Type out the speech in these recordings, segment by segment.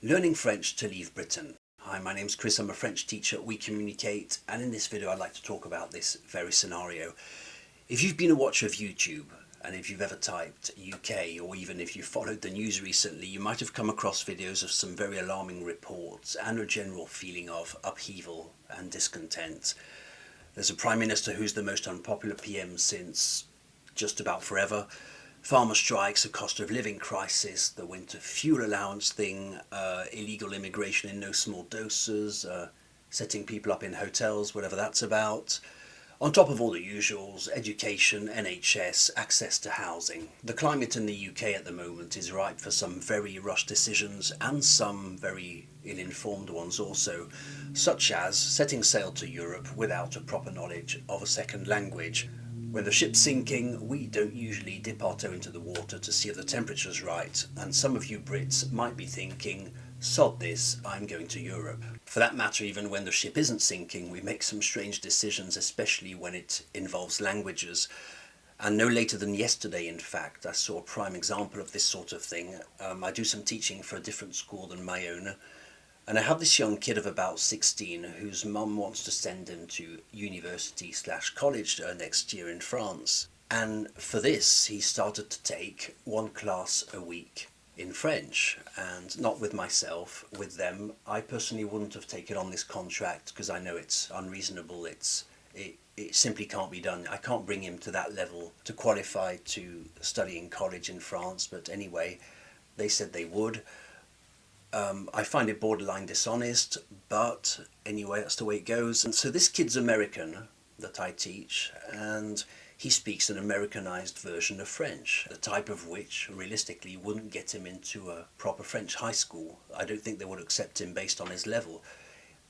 Learning French to leave Britain. Hi, my name's Chris, I'm a French teacher at OuiCommunicate, and in this video I'd like to talk about this very scenario. If you've been a watcher of YouTube, and if you've ever typed UK, or even if you followed the news recently, you might have come across videos of some very alarming reports and a general feeling of upheaval and discontent. There's a Prime Minister who's the most unpopular PM since just about forever. Farmer strikes, a cost of living crisis, the winter fuel allowance thing, illegal immigration in no small doses, setting people up in hotels, whatever that's about. On top of all the usuals, education, NHS, access to housing. The climate in the UK at the moment is ripe for some very rushed decisions and some very ill-informed ones also, such as setting sail to Europe without a proper knowledge of a second language. When the ship's sinking, we don't usually dip our toe into the water to see if the temperature's right, and some of you Brits might be thinking, sod this, I'm going to Europe. For that matter, even when the ship isn't sinking, we make some strange decisions, especially when it involves languages. And no later than yesterday, in fact, I saw a prime example of this sort of thing. I do some teaching for a different school than my own. And I have this young kid of about 16 whose mum wants to send him to university/college next year in France. And for this, he started to take one class a week in French, and not with myself, with them. I personally wouldn't have taken on this contract because I know it's unreasonable. It simply can't be done. I can't bring him to that level to qualify to study in college in France, but anyway, they said they would. I find it borderline dishonest, but anyway, that's the way it goes. And so this kid's American that I teach, and he speaks an Americanized version of French, the type of which realistically wouldn't get him into a proper French high school. I don't think they would accept him based on his level.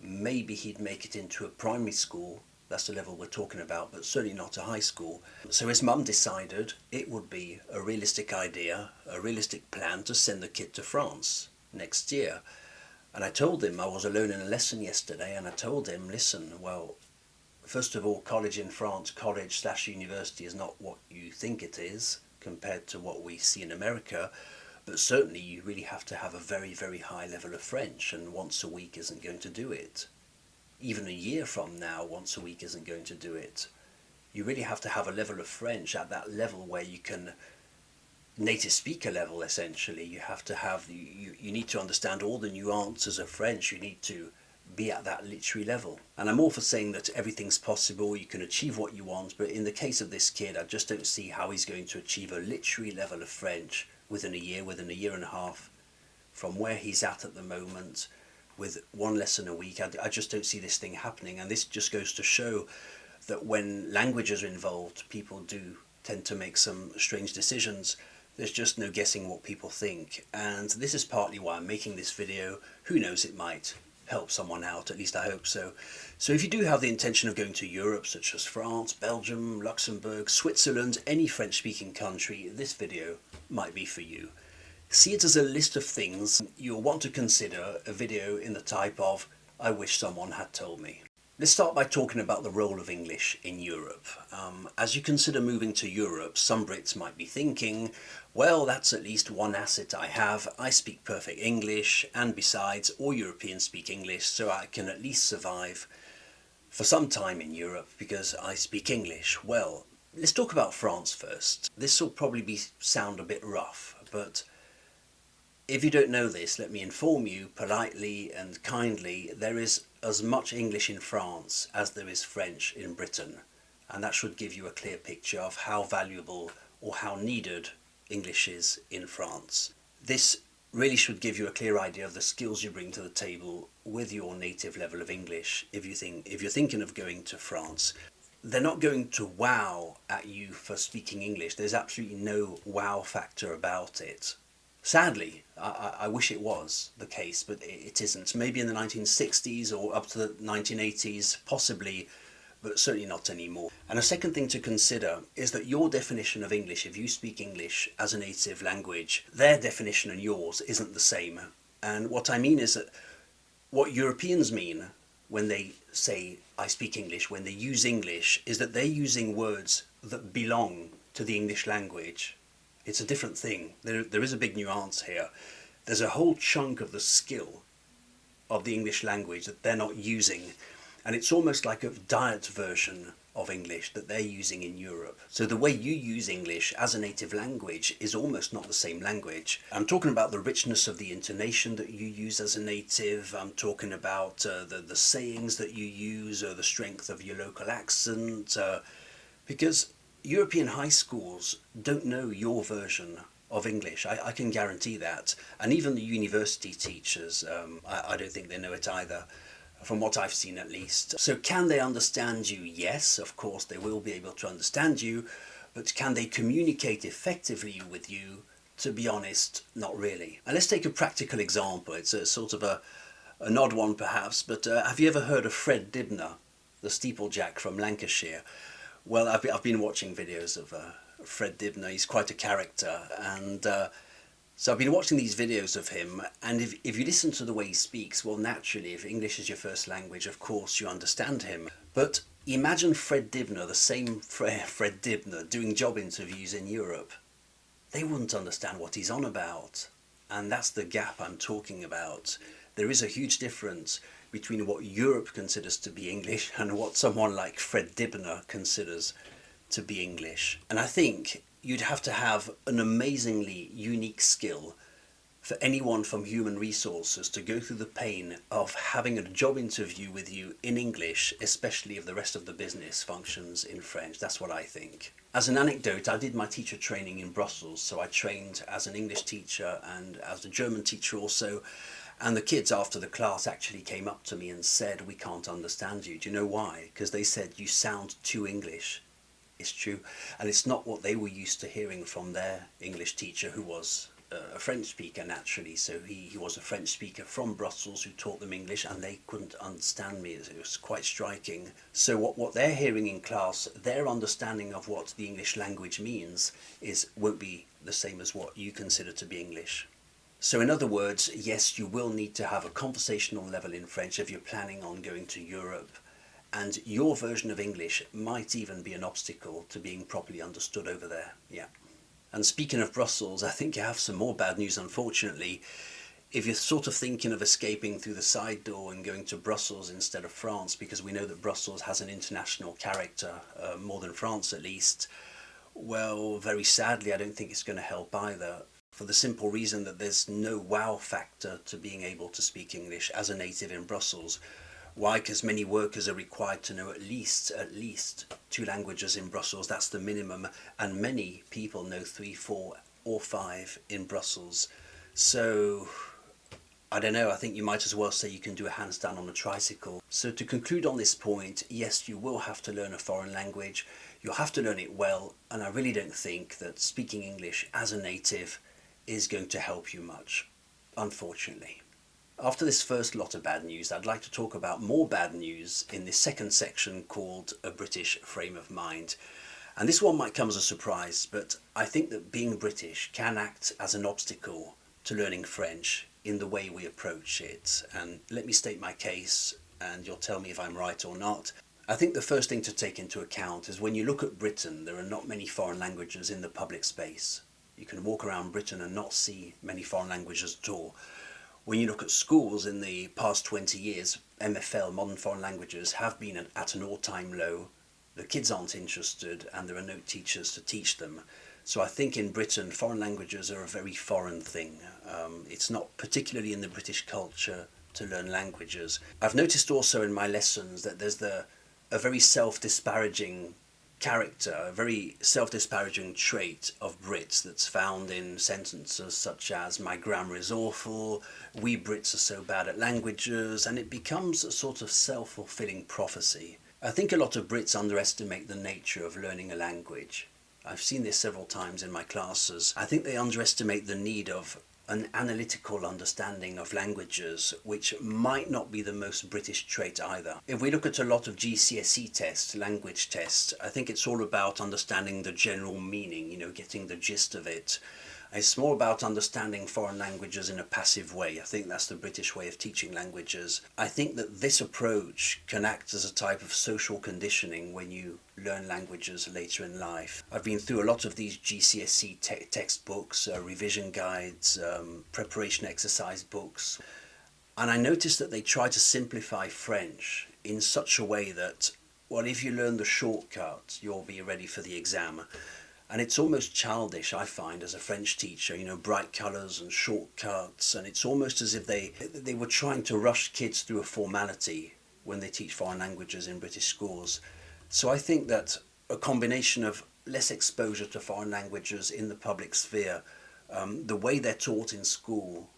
Maybe he'd make it into a primary school, that's the level we're talking about, but certainly not a high school. So his mum decided it would be a realistic idea, a realistic plan to send the kid to France next year. And I told him, I was alone in a lesson yesterday, and I told him, listen, well, first of all, college in France, college/university is not what you think it is compared to what we see in America, but certainly you really have to have a very, very high level of French, and once a week isn't going to do it. Even a year from now, once a week isn't going to do it. You really have to have a level of French at that level where you can native speaker level, essentially. You have to have, you need to understand all the nuances of French. You need to be at that literary level. And I'm all for saying that everything's possible, you can achieve what you want, but in the case of this kid, I just don't see how he's going to achieve a literary level of French within a year and a half from where he's at the moment with one lesson a week. I just don't see this thing happening, and this just goes to show that when languages are involved, people do tend to make some strange decisions. There's just no guessing what people think, and this is partly why I'm making this video. Who knows, it might help someone out, at least I hope so. So if you do have the intention of going to Europe, such as France, Belgium, Luxembourg, Switzerland, any French-speaking country, this video might be for you. See it as a list of things you'll want to consider, a video in the type of, I wish someone had told me. Let's start by talking about the role of English in Europe. As you consider moving to Europe, some Brits might be thinking, well, that's at least one asset I have. I speak perfect English, and besides, all Europeans speak English, so I can at least survive for some time in Europe because I speak English. Well, let's talk about France first. This will probably sound a bit rough, but if you don't know this, let me inform you politely and kindly, there is as much English in France as there is French in Britain, and that should give you a clear picture of how valuable or how needed English is in France. This really should give you a clear idea of the skills you bring to the table with your native level of English. If you're thinking of going to France, they're not going to wow at you for speaking English. There's absolutely no wow factor about it. Sadly, I wish it was the case, but it isn't. Maybe in the 1960s or up to the 1980s, possibly, but certainly not anymore. And a second thing to consider is that your definition of English, if you speak English as a native language, their definition and yours isn't the same. And what I mean is that what Europeans mean when they say, I speak English, when they use English, is that they're using words that belong to the English language. It's a different thing. There is a big nuance here. there's a whole chunk of the skill of the English language that they're not using, and it's almost like a diet version of English that they're using in Europe. So the way you use English as a native language is almost not the same language. I'm talking about the richness of the intonation that you use as a native. I'm talking about the sayings that you use, or the strength of your local accent, because European high schools don't know your version of English. I can guarantee that. And even the university teachers, I don't think they know it either, from what I've seen at least. So can they understand you? Yes, of course they will be able to understand you, but can they communicate effectively with you? To be honest, not really. And let's take a practical example. It's a sort of an odd one perhaps, but have you ever heard of Fred Dibner, the steeplejack from Lancashire? Well, I've been watching videos of Fred Dibner. He's quite a character, and so I've been watching these videos of him, and if you listen to the way he speaks, well, naturally, if English is your first language, of course you understand him. But imagine Fred Dibner, the same Fred Dibner, doing job interviews in Europe. They wouldn't understand what he's on about. And that's the gap I'm talking about. There is a huge difference between what Europe considers to be English and what someone like Fred Dibner considers to be English. And I think you'd have to have an amazingly unique skill for anyone from human resources to go through the pain of having a job interview with you in English, especially if the rest of the business functions in French. That's what I think. As an anecdote, I did my teacher training in Brussels, so I trained as an English teacher and as a German teacher also. And the kids after the class actually came up to me and said, "We can't understand you." Do you know why? Because they said, "You sound too English." It's true, and it's not what they were used to hearing from their English teacher, who was a French speaker naturally. So he was a French speaker from Brussels who taught them English, and they couldn't understand me. It was quite striking. So what they're hearing in class, their understanding of what the English language means won't be the same as what you consider to be English. So in other words, yes, you will need to have a conversational level in French if you're planning on going to Europe. And your version of English might even be an obstacle to being properly understood over there. Yeah. And speaking of Brussels, I think you have some more bad news, unfortunately. If you're sort of thinking of escaping through the side door and going to Brussels instead of France, because we know that Brussels has an international character, more than France at least, well, very sadly, I don't think it's going to help either. For the simple reason that there's no wow factor to being able to speak English as a native in Brussels. Why? Because many workers are required to know at least 2 languages in Brussels. That's the minimum. And many people know 3, 4 or 5 in Brussels. So, I don't know, I think you might as well say you can do a handstand on a tricycle. So to conclude on this point, yes, you will have to learn a foreign language. You'll have to learn it well. And I really don't think that speaking English as a native is going to help you much, unfortunately. After this first lot of bad news, I'd like to talk about more bad news in this second section called A British Frame of Mind. And this one might come as a surprise, but I think that being British can act as an obstacle to learning French in the way we approach it. And let me state my case, and you'll tell me if I'm right or not. I think the first thing to take into account is when you look at Britain, there are not many foreign languages in the public space. You can walk around Britain and not see many foreign languages at all. When you look at schools in the past 20 years, MFL, modern foreign languages, have been at an all-time low. The kids aren't interested and there are no teachers to teach them. So I think in Britain, foreign languages are a very foreign thing. It's not particularly in the British culture to learn languages. I've noticed also in my lessons that there's a very self-disparaging character, a very self-disparaging trait of Brits that's found in sentences such as "my grammar is awful," "we Brits are so bad at languages," and it becomes a sort of self-fulfilling prophecy. I think a lot of Brits underestimate the nature of learning a language. I've seen this several times in my classes. I think they underestimate the need of an analytical understanding of languages, which might not be the most British trait either. If we look at a lot of GCSE tests, language tests, I think it's all about understanding the general meaning, getting the gist of it. It's more about understanding foreign languages in a passive way. I think that's the British way of teaching languages. I think that this approach can act as a type of social conditioning when you learn languages later in life. I've been through a lot of these GCSE textbooks, revision guides, preparation exercise books, and I noticed that they try to simplify French in such a way that, well, if you learn the shortcut, you'll be ready for the exam. And it's almost childish, I find, as a French teacher, bright colours and shortcuts, and it's almost as if they were trying to rush kids through a formality when they teach foreign languages in British schools. So I think that a combination of less exposure to foreign languages in the public sphere, the way they're taught in school,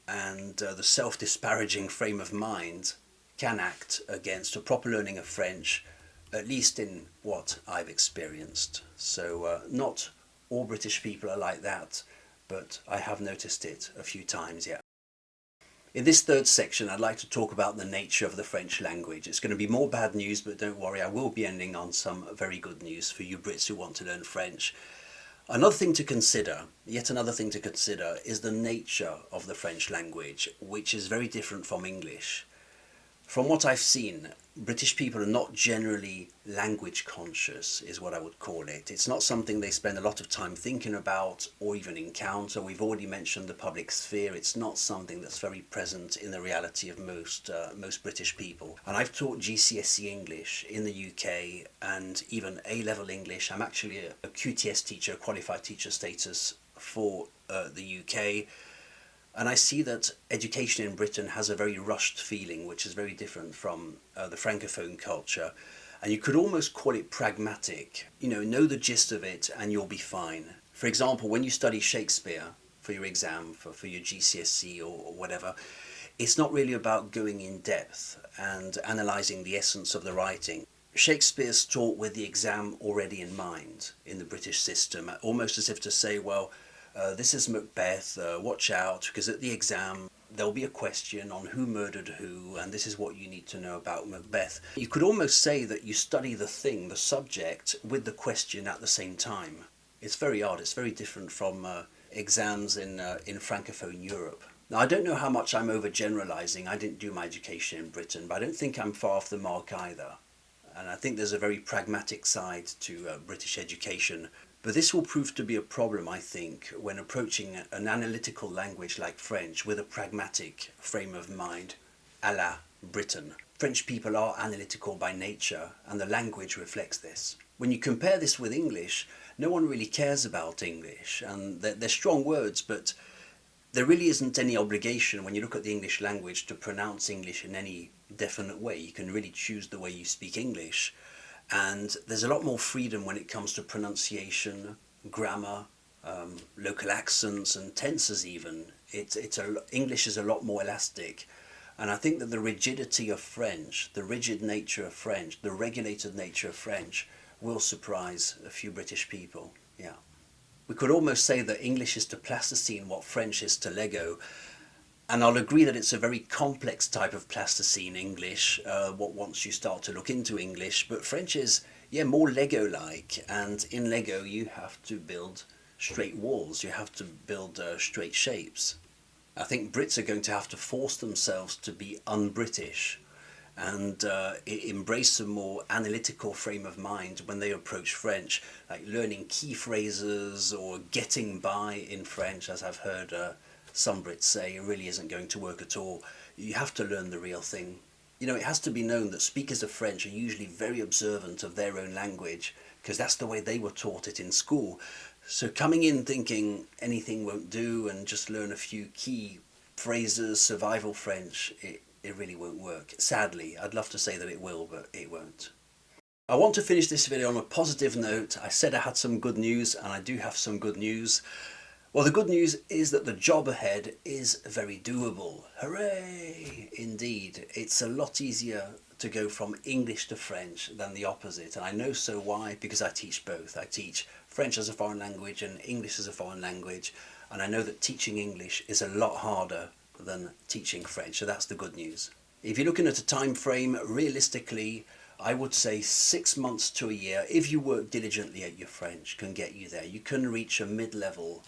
and the self-disparaging frame of mind can act against a proper learning of French, at least in what I've experienced. So not all British people are like that, but I have noticed it a few times, yeah. In this third section, I'd like to talk about the nature of the French language. It's going to be more bad news, but don't worry, I will be ending on some very good news for you Brits who want to learn French. Another thing to consider, yet another thing to consider, is the nature of the French language, which is very different from English. From what I've seen, British people are not generally language conscious, is what I would call it. It's not something they spend a lot of time thinking about or even encounter. We've already mentioned the public sphere. It's not something that's very present in the reality of most British people. And I've taught GCSE English in the UK and even A-level English. I'm actually a QTS teacher, qualified teacher status for the UK. And I see that education in Britain has a very rushed feeling, which is very different from the Francophone culture. And you could almost call it pragmatic. Know the gist of it and you'll be fine. For example, when you study Shakespeare for your exam, for your GCSE or whatever, it's not really about going in depth and analysing the essence of the writing. Shakespeare's taught with the exam already in mind in the British system, almost as if to say, well, this is Macbeth, watch out, because at the exam there'll be a question on who murdered who, and this is what you need to know about Macbeth. You could almost say that you study the thing, the subject, with the question at the same time. It's very odd, it's very different from exams in Francophone Europe. Now, I don't know how much I'm overgeneralising. I didn't do my education in Britain, but I don't think I'm far off the mark either. And I think there's a very pragmatic side to British education. But this will prove to be a problem, I think, when approaching an analytical language like French with a pragmatic frame of mind, a la Britain. French people are analytical by nature, and the language reflects this. When you compare this with English, no one really cares about English, and they're strong words, but there really isn't any obligation when you look at the English language to pronounce English in any definite way. You can really choose the way you speak English. And there's a lot more freedom when it comes to pronunciation, grammar, local accents and tenses even. English is a lot more elastic. And I think that the rigidity of French, the rigid nature of French, the regulated nature of French will surprise a few British people, yeah. We could almost say that English is to plasticine what French is to Lego. And I'll agree that it's a very complex type of plasticine, English, once you start to look into English. But French is, more Lego-like. And in Lego, you have to build straight walls. You have to build straight shapes. I think Brits are going to have to force themselves to be un-British and embrace a more analytical frame of mind when they approach French, like learning key phrases or getting by in French, as I've heard some Brits say. It really isn't going to work at all. You have to learn the real thing. It has to be known that speakers of French are usually very observant of their own language, because that's the way they were taught it in school. So coming in thinking anything won't do and just learn a few key phrases, survival French, it really won't work. Sadly, I'd love to say that it will, but it won't. I want to finish this video on a positive note. I said I had some good news, and I do have some good news. Well, the good news is that the job ahead is very doable. Hooray! Indeed, it's a lot easier to go from English to French than the opposite. And I know so why, because I teach both. I teach French as a foreign language and English as a foreign language. And I know that teaching English is a lot harder than teaching French. So that's the good news. If you're looking at a time frame, realistically, I would say 6 months to a year, if you work diligently at your French, can get you there. You can reach a mid-level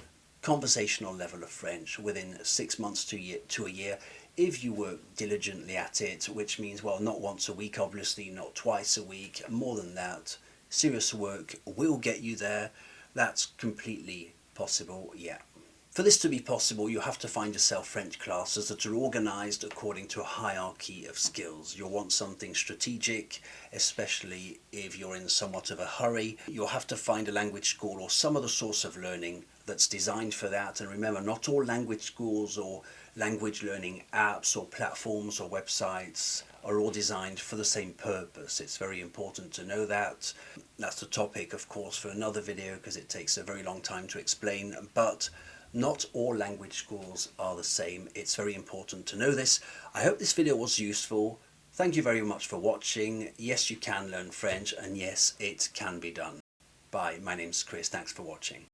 conversational level of French within 6 months to a year if you work diligently at it, which means, well, not once a week, obviously, not twice a week, more than that. Serious work will get you there. That's completely possible, yeah. For this to be possible, you have to find yourself French classes that are organised according to a hierarchy of skills. You'll want something strategic, especially if you're in somewhat of a hurry. You'll have to find a language school or some other source of learning that's designed for that. And remember, not all language schools or language learning apps or platforms or websites are all designed for the same purpose. It's very important to know that. That's the topic, of course, for another video because it takes a very long time to explain. But not all language schools are the same. It's very important to know this. I hope this video was useful. Thank you very much for watching. Yes, you can learn French, and yes, it can be done. Bye. My name's Chris. Thanks for watching.